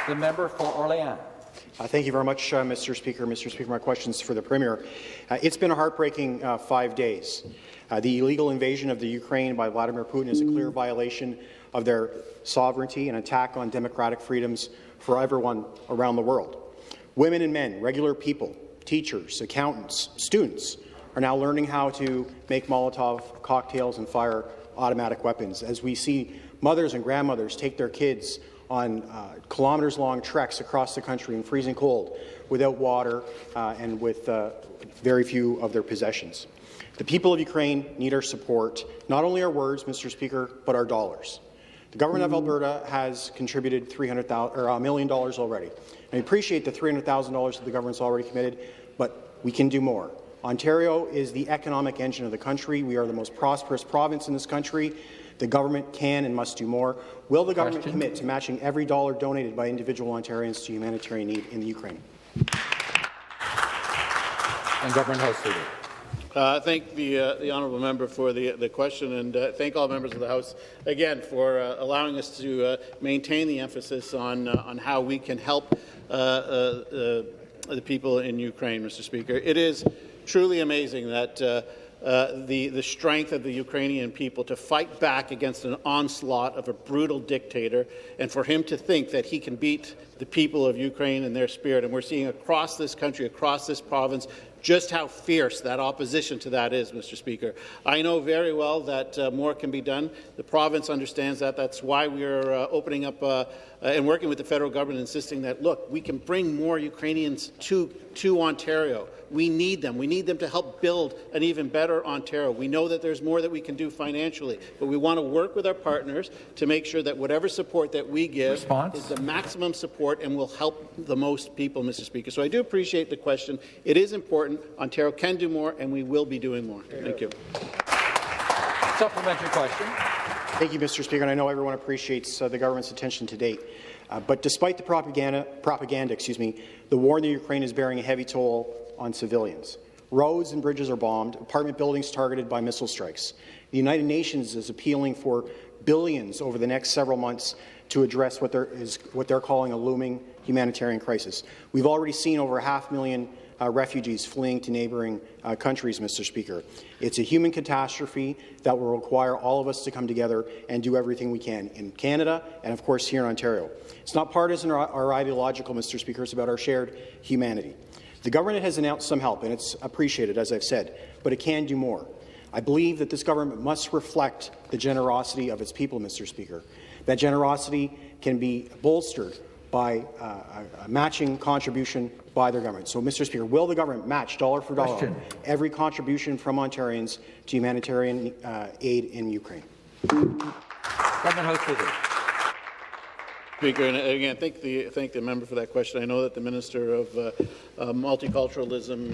The member for Orléans. Thank you very much, Mr. Speaker. Mr. Speaker, my question is for the Premier. It's been a heartbreaking 5 days. The illegal invasion of the Ukraine by Vladimir Putin is a clear violation of their sovereignty and attack on democratic freedoms for everyone around the world. Women and men, regular people, teachers, accountants, students are now learning how to make Molotov cocktails and fire automatic weapons, as we see mothers and grandmothers take their kids on kilometers-long treks across the country in freezing cold without water and with very few of their possessions. The people of Ukraine need our support, not only our words, Mr. Speaker, but our dollars. The government of Alberta has contributed $1 million already. I appreciate the $300,000 that the government's already committed, but we can do more. Ontario is the economic engine of the country. We are the most prosperous province in this country. The government can and must do more. Will the government commit to matching every dollar donated by individual Ontarians to humanitarian need in the Ukraine? And Government House Leader. Thank the honourable member for the question, and thank all members of the House again for allowing us to maintain the emphasis on how we can help the people in Ukraine, Mr. Speaker. It is truly amazing that the strength of the Ukrainian people to fight back against an onslaught of a brutal dictator, and for him to think that he can beat the people of Ukraine and their spirit. And we're seeing across this country, across this province, just how fierce that opposition to that is, Mr. Speaker. I know very well that more can be done. The province understands that. That's why we are opening up and working with the federal government, insisting that, look, we can bring more Ukrainians to Ontario. We need them. We need them to help build an even better Ontario. We know that there's more that we can do financially, but we want to work with our partners to make sure that whatever support that we give is the maximum support and will help the most people, Mr. Speaker. So I do appreciate the question. It is important. Ontario can do more, and we will be doing more. Thank you. Supplementary question. Thank you, Mr. Speaker. And I know everyone appreciates the government's attention to date. But despite the propaganda, the war in the Ukraine is bearing a heavy toll on civilians. Roads and bridges are bombed, apartment buildings targeted by missile strikes. The United Nations is appealing for billions over the next several months to address what they're calling a looming humanitarian crisis. We've already seen over 500,000 refugees fleeing to neighbouring countries, Mr. Speaker. It's a human catastrophe that will require all of us to come together and do everything we can in Canada and, of course, here in Ontario. It's not partisan or ideological, Mr. Speaker. It's about our shared humanity. The government has announced some help, and it's appreciated, as I've said, but it can do more. I believe that this government must reflect the generosity of its people, Mr. Speaker. That generosity can be bolstered by a matching contribution by their government. So, Mr. Speaker, will the government match dollar for dollar every contribution from Ontarians to humanitarian aid in Ukraine? Government House Leader. Speaker, and again, thank the member for that question. I know that the Minister of Multiculturalism,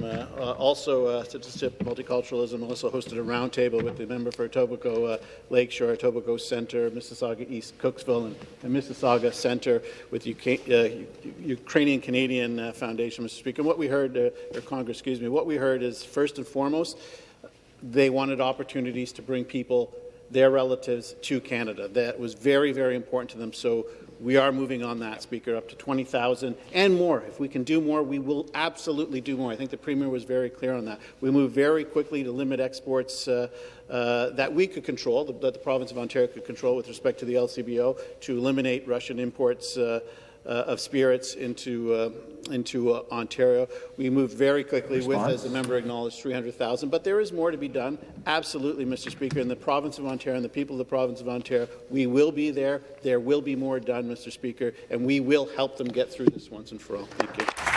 Citizenship Multiculturalism, also hosted a roundtable with the member for Etobicoke Lakeshore, Etobicoke Centre, Mississauga East, Cooksville, and Mississauga Centre with Ukrainian Canadian Foundation, Mr. Speaker. And what we heard, or Congress, excuse me, what we heard is first and foremost, they wanted opportunities to bring people, their relatives, to Canada. That was very, very important to them. So we are moving on that, Speaker, up to 20,000 and more. If we can do more, we will absolutely do more. I think the Premier was very clear on that. We moved very quickly to limit exports that we could control, that the province of Ontario could control with respect to the LCBO, to eliminate Russian imports of spirits into Ontario. We moved very quickly with, as the member acknowledged, 300,000. But there is more to be done. Absolutely, Mr. Speaker. In the province of Ontario and the people of the province of Ontario, we will be there. There will be more done, Mr. Speaker, and we will help them get through this once and for all. Thank you.